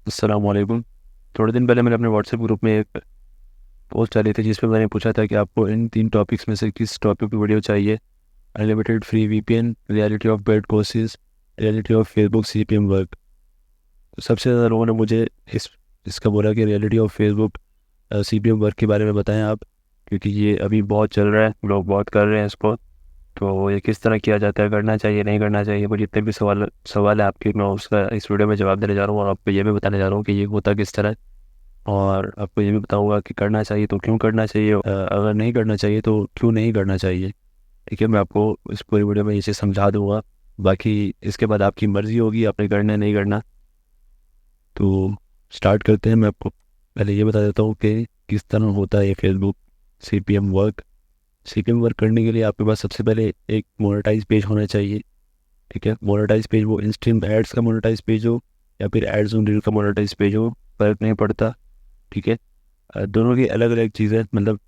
अस्सलाम वालेकुम। थोड़े दिन पहले मैंने अपने व्हाट्सएप ग्रुप में एक पोस्ट डाली थी जिसमें मैंने पूछा था कि आपको इन 3 टॉपिक्स में से किस टॉपिक पे वीडियो चाहिए। Unlimited free VPN, reality of paid courses, reality of Facebook CPM work. तो सबसे ज़्यादा लोगों ने मुझे इस इसका बोला कि reality of Facebook CPM work के बारे में बताएं आप, क्योंकि ये अभी बहुत चल रहा है, लोग बहुत कर रहे हैं इसको। तो ये किस तरह किया जाता है, करना चाहिए नहीं करना चाहिए, वो जितने भी सवाल सवाल है आपके, मैं उसका इस वीडियो में जवाब देने जा रहा हूँ और आपको ये भी बताने जा रहा हूँ कि ये होता किस तरह है। और आपको ये भी बताऊंगा कि करना चाहिए तो क्यों करना चाहिए, अगर नहीं करना चाहिए तो क्यों नहीं करना चाहिए। ठीक है, मैं आपको इस पूरी वीडियो में इसे समझा दूंगा। बाकी इसके बाद आपकी मर्ज़ी होगी आपने करना है नहीं करना। तो स्टार्ट करते हैं। मैं आपको पहले ये बता देता हूँ कि किस तरह होता है ये Facebook CPM work. CPM work करने के लिए आपके पास सबसे पहले एक मोनेटाइज पेज होना चाहिए। ठीक है, मोनेटाइज पेज वो इंस्ट्रीम एड्स का मोनेटाइज पेज हो या फिर एड्स ऑन रील का मोनेटाइज पेज हो, फ़र्क नहीं पड़ता। ठीक है, दोनों की अलग अलग चीज़ें, मतलब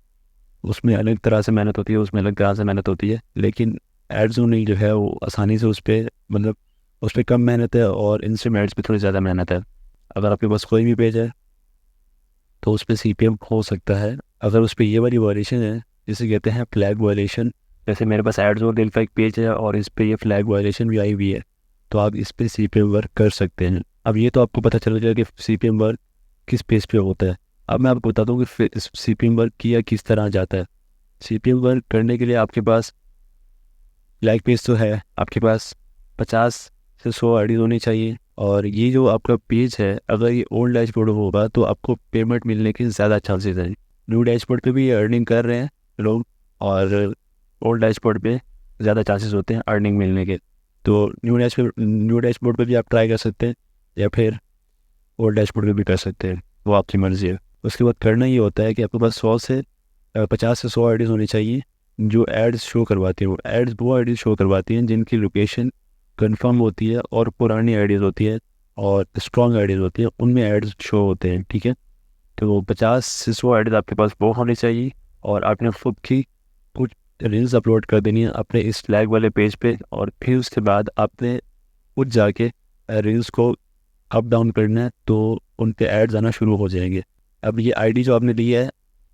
उसमें अलग तरह से मेहनत होती है, उसमें अलग तरह से मेहनत होती है। लेकिन एड्स ओनली जो है वो आसानी से उस पर, मतलब उस पर कम मेहनत है और इंस्टेंट एड्स पे थोड़ी ज़्यादा मेहनत है। अगर आपके पास कोई भी पेज है तो उस पर सीपीएम हो सकता है। अगर उस पर ये वाली वायलेशन है जिसे कहते हैं फ्लैग वायलेशन, जैसे मेरे पास एड्स और दिल का एक पेज है और इस पर ये फ्लैग वायलेशन भी आई हुई है, तो आप इस पर सीपीएम वर्क कर सकते हैं। अब ये तो आपको पता चल गया कि सीपीएम वर्क किस पेज पे होता है। अब मैं आपको बताता हूँ कि सीपीएम वर्क किया किस तरह जाता है। सीपीएम वर्क करने के लिए आपके पास फ्लैग पेज तो है, आपके पास 50 से 100 आईडी होनी चाहिए। और ये जो आपका पेज है, अगर ये ओल्ड डैशबोर्ड होगा तो आपको पेमेंट मिलने के ज़्यादा चांसेस हैं। न्यू डैशबोर्ड पे भी अर्निंग कर रहे हैं लोग, और ओल्ड डैशबोर्ड पे ज़्यादा चांसेस होते हैं अर्निंग मिलने के। तो न्यू डैशबोर्ड पे भी आप ट्राई कर सकते हैं या फिर ओल्ड डैशबोर्ड पे भी कर सकते हैं, वो आपकी मर्ज़ी है। उसके बाद करना ये होता है कि आपके पास 50 से 100 आईडीज़ होनी चाहिए जो एड्स शो करवाती हैं। वो एड्स वो आईडीज़ शो करवाती हैं जिनकी लोकेशन कंफर्म होती है और पुरानी आईडीज़ होती है और स्ट्रॉन्ग आईडीज़ होती है, उनमें एड्स शो होते हैं। ठीक है, तो 50 से 100 आईडीज़ आपके पास वो होनी चाहिए। और आपने खुद की कुछ रील्स अपलोड कर देनी है अपने इस फ्लैग वाले पेज पे, और फिर उसके बाद आपने खुद जाके रील्स को अप डाउन करना है, तो उन पे एड्स आना शुरू हो जाएंगे। अब ये आईडी जो आपने ली है,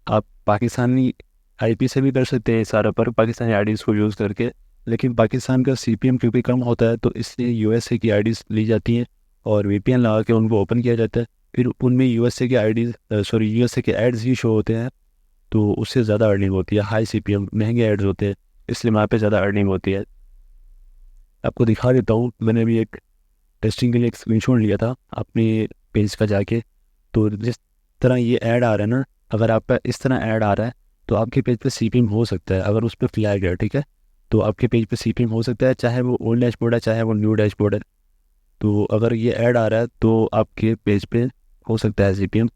आप पाकिस्तानी आईपी से भी कर सकते हैं सारा, पर पाकिस्तानी आईडीज़ को यूज़ करके। लेकिन पाकिस्तान का सीपीएम क्योंकि कम होता है तो इसलिए यूएसए की आईडीज़ ली जाती हैं और वीपीएन लगा के उनको ओपन किया जाता है। फिर उनमें यूएसए के यूएसए के एड्स ही शो होते हैं, तो उससे ज़्यादा अर्निंग होती है। हाई सीपीएम महंगे एड्स होते हैं, इसलिए वहाँ पे ज़्यादा अर्निंग होती है। आपको दिखा देता हूँ, मैंने भी एक टेस्टिंग के लिए एक स्क्रीनशॉट लिया था अपने पेज का जाके। तो जिस तरह ये ऐड आ रहा है ना, अगर आप पे इस तरह ऐड आ रहा है तो आपके पेज पे सीपीएम हो सकता है, अगर उस पर फ्लैग है। ठीक है, तो आपके पेज पे सीपीएम हो सकता है, चाहे वो ओल्ड डैशबोर्ड है चाहे वो न्यू डैशबोर्ड है। तो अगर ये ऐड आ रहा है तो आपके पेज पे हो सकता है सीपीएम।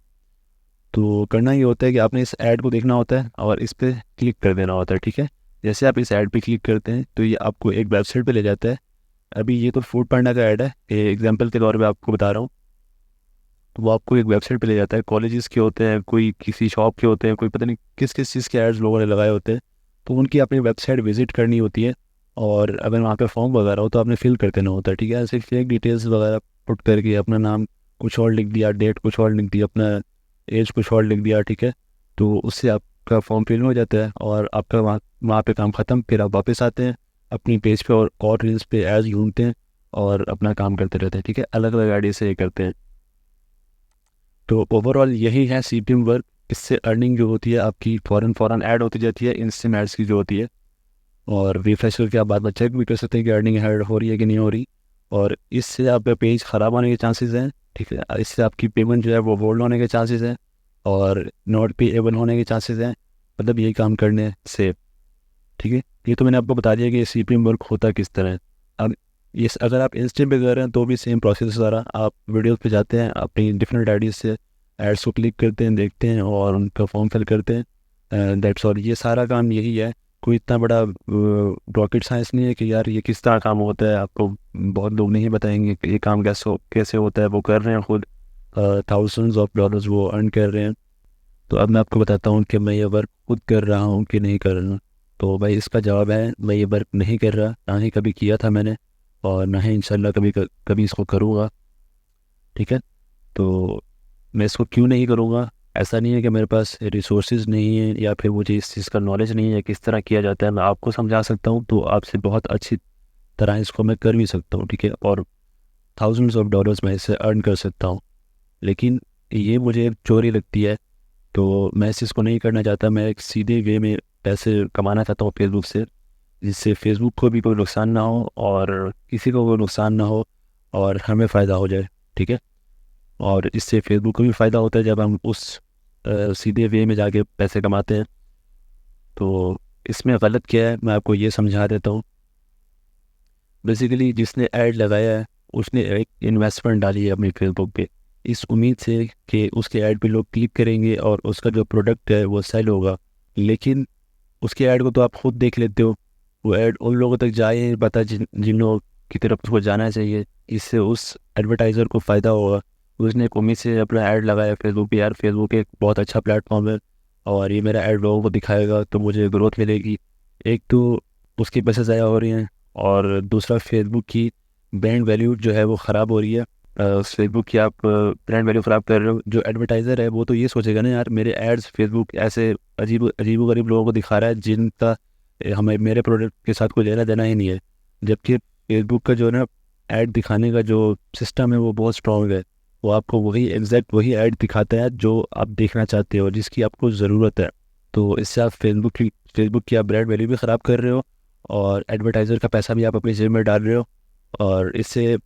तो करना ये होता है कि आपने इस ऐड को देखना होता है और इस पर क्लिक कर देना होता है। ठीक है, जैसे आप इस ऐड पे क्लिक करते हैं तो ये आपको एक वेबसाइट पे ले जाता है। अभी ये तो फूड पांडा का ऐड है, एग्जाम्पल के तौर पे आपको बता रहा हूँ। तो वो आपको एक वेबसाइट पे ले जाता है, कॉलेजेस के होते हैं, कोई किसी शॉप के होते हैं, कोई पता नहीं किस किस चीज़ के एड्स लोगों ने लगाए होते हैं। तो उनकी अपनी वेबसाइट विजिट करनी होती है, और अगर वहाँ पे फॉर्म वगैरह हो तो आपने फिल कर देना होता है। ठीक है, ऐसे फेक डिटेल्स वगैरह पुट करके अपना नाम कुछ और लिख दिया, डेट कुछ और लिख दिया, अपना एज कुछ और लिख दिया। ठीक है, तो उससे आपका फॉर्म फिल हो जाता है और आपका वहाँ वहाँ पे काम ख़त्म। फिर आप वापस आते हैं अपनी पेज पे और रील्स पे एड्स ढूंढते हैं और अपना काम करते रहते हैं। ठीक है, अलग अलग आईडी से ये करते हैं। तो ओवरऑल यही है सीपीएम वर्क। इससे अर्निंग जो होती है आपकी फ़ौरन फ़ौरन ऐड होती जाती है, इंस्टेंट एड्स की जो होती है। और रिफ्रेश करके आप बाद में चेक भी कर सकते हैं कि अर्निंग ऐड हो रही है कि नहीं हो रही। और इससे आपका पेज ख़राब होने के चांसेस हैं। ठीक है, इससे आपकी पेमेंट जो है वो होल्ड होने के चांसेस हैं और नॉट पेएबल होने के चांसेस हैं, मतलब यही काम करने से। ठीक है, ये तो मैंने आपको बता दिया कि सीपीएम वर्क होता किस तरह है। अब ये अगर आप इंस्टेंट पे कर रहे हैं तो भी सेम प्रोसेस है सारा। आप वीडियोस पे जाते हैं, अपनी डिफरेंट आईडीज से एड्स को क्लिक करते हैं, देखते हैं और उनका फॉर्म फिल करते हैं। दैट्स ऑल, ये सारा काम यही है। कोई इतना बड़ा रॉकेट साइंस नहीं है कि यार ये किस तरह काम होता है। आपको बहुत लोग नहीं बताएंगे कि ये काम कैसे होता है, वो कर रहे हैं खुद। थाउजेंड्स ऑफ डॉलर्स वो अर्न कर रहे हैं। तो अब मैं आपको बताता हूँ कि मैं ये वर्क खुद कर रहा हूँ कि नहीं कर रहा। तो भाई इसका जवाब है, मैं ये वर्क नहीं कर रहा, ना ही कभी किया था मैंने, और ना ही इंशाल्लाह कभी कभी इसको करूँगा। ठीक है, तो मैं इसको क्यों नहीं करूँगा, ऐसा नहीं है कि मेरे पास रिसोर्सेज नहीं है या फिर मुझे इस चीज़ का नॉलेज नहीं है किस तरह किया जाता है। मैं आपको समझा सकता हूँ तो आपसे बहुत अच्छी तरह इसको मैं कर भी सकता हूँ, ठीक है, और थाउजेंड्स ऑफ डॉलर्स मैं इससे अर्न कर सकता हूँ। लेकिन ये मुझे चोरी लगती है, तो मैं इस चीज़ को नहीं करना चाहता। मैं एक सीधे वे में पैसे कमाना चाहता हूँ फेसबुक से, जिससे फेसबुक को भी कोई नुकसान ना हो और किसी को कोई नुकसान ना हो और हमें फ़ायदा हो जाए, ठीक है। और इससे फेसबुक को भी फ़ायदा होता है जब हम उस सीधे वे में जाके पैसे कमाते हैं। तो इसमें गलत क्या है मैं आपको ये समझा देता हूँ। बेसिकली जिसने ऐड लगाया है उसने एक इन्वेस्टमेंट डाली है अपनी फेसबुक पे, इस उम्मीद से कि उसके ऐड पे लोग क्लिक करेंगे और उसका जो प्रोडक्ट है वो सेल होगा। लेकिन उसके ऐड को तो आप खुद देख लेते हो, वो ऐड उन लोगों तक जाए नहीं पता जिन लोगों की तरफ उसको जाना चाहिए। इससे उस एडवर्टाइज़र को फ़ायदा होगा। उसने एक उम्मीद से अपना ऐड लगाया फेसबुक पे, यार फेसबुक एक बहुत अच्छा प्लेटफॉर्म है और ये मेरा ऐड लोगों को दिखाएगा तो मुझे ग्रोथ मिलेगी। एक तो उसके पैसे ज़ाया हो रहे हैं और दूसरा फेसबुक की ब्रांड वैल्यू जो है वो ख़राब हो रही है। फेसबुक की आप ब्रांड वैल्यू ख़राब कर रहे हो। जो एडवर्टाइज़र है वो तो ये सोचेगा ना, यार मेरे एड्स फेसबुक ऐसे अजीब गरीब लोगों को दिखा रहा है जिनका हमें मेरे प्रोडक्ट के साथ कोई लेना देना ही नहीं है। जबकि फेसबुक का जो है ना ऐड दिखाने का जो सिस्टम है वो बहुत स्ट्रॉन्ग है। वो आपको वही एग्जैक्ट वही ऐड दिखाता है जो आप देखना चाहते हो, जिसकी आपको ज़रूरत है। तो इससे आप फेसबुक की आप ब्रांड वैल्यू भी ख़राब कर रहे हो और एडवर्टाइज़र का पैसा भी आप अपनी जेब में डाल रहे हो। और इससे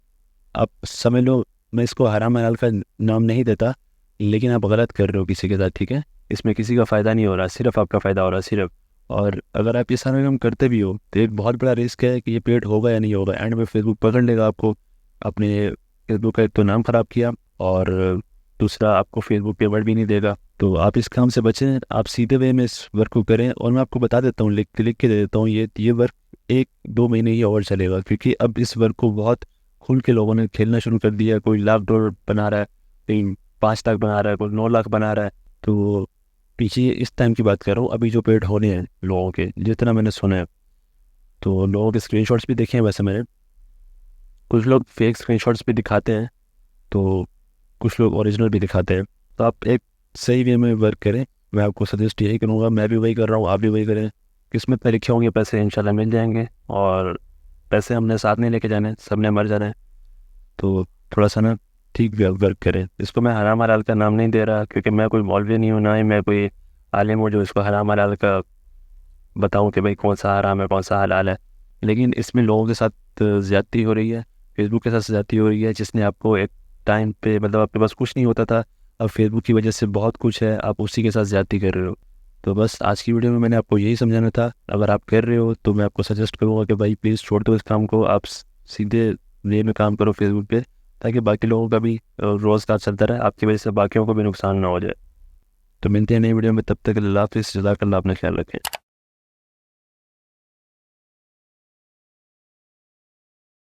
आप समझ लो, मैं इसको हराम हलाल का नाम नहीं देता, लेकिन आप गलत कर रहे हो किसी के साथ, ठीक है। इसमें किसी का फ़ायदा नहीं हो रहा, सिर्फ आपका फ़ायदा हो रहा है सिर्फ। और अगर आप ये सारा काम करते भी हो तो एक बहुत बड़ा रिस्क है कि ये पेड होगा या नहीं होगा। एंड में फेसबुक पकड़ लेगा आपको। आपने फेसबुक का एक तो नाम ख़राब किया और दूसरा आपको फेसबुक पेमेंट भी नहीं देगा। तो आप इस काम से बचें, आप सीधे वे में इस वर्क को करें। और मैं आपको बता देता हूँ, लिख के दे देता हूँ, ये वर्क 1-2 महीने ही और चलेगा, क्योंकि अब इस वर्क को बहुत खुल के लोगों ने खेलना शुरू कर दिया है। कोई $1,00,000 बना रहा है, कोई 5 लाख बना रहा है, कोई 9 लाख बना रहा है। तो पीछे इस टाइम की बात कर रहा हूँ, अभी जो पेड होने हैं लोगों के, जितना मैंने सुना है, तो लोगों के स्क्रीनशॉट्स भी देखे हैं वैसे मैंने। कुछ लोग फेक स्क्रीनशॉट्स भी दिखाते हैं, तो कुछ लोग ओरिजिनल भी दिखाते हैं। तो आप एक सही वे में वर्क करें, मैं आपको सजेस्ट यही करूँगा। मैं भी वही कर रहा हूँ, आप भी वही करें। किस्मत में लिखे होंगे पैसे इंशाल्लाह मिल जाएंगे। और पैसे हमने साथ नहीं लेके जाने, सब ने मर जाना है। तो थोड़ा सा ना ठीक वर्क करें। इसको मैं हराम हलाल का नाम नहीं दे रहा, क्योंकि मैं कोई मौलवी नहीं हूँ, ना ही मैं कोई आलिम हूँ जो इसको हराम हलाल का बताऊँ कि भाई कौन सा हराम है कौन सा हलाल है। लेकिन इसमें लोगों के साथ ज़्यादती हो रही है, फेसबुक के साथ ज़्यादती हो रही है, जिसने आपको एक टाइम पे मतलब आपके पास कुछ नहीं होता था, अब फेसबुक की वजह से बहुत कुछ है, आप उसी के साथ ज़्यादती कर रहे हो। तो बस आज की वीडियो में मैंने आपको यही समझाना था। अगर आप कर रहे हो तो मैं आपको सजेस्ट करूँगा कि भाई प्लीज़ छोड़ दो इस काम को, आप सीधे वे में काम करो फेसबुक पे, ताकि बाकी लोगों का भी रोज़गार चलता रहे, आपकी वजह से बाकियों को भी नुकसान ना हो जाए। तो मिलते हैं नई वीडियो में, तब तक अल्लाह हाफ़िज़, जज़ाकल्लाह, अपना ख्याल रखें।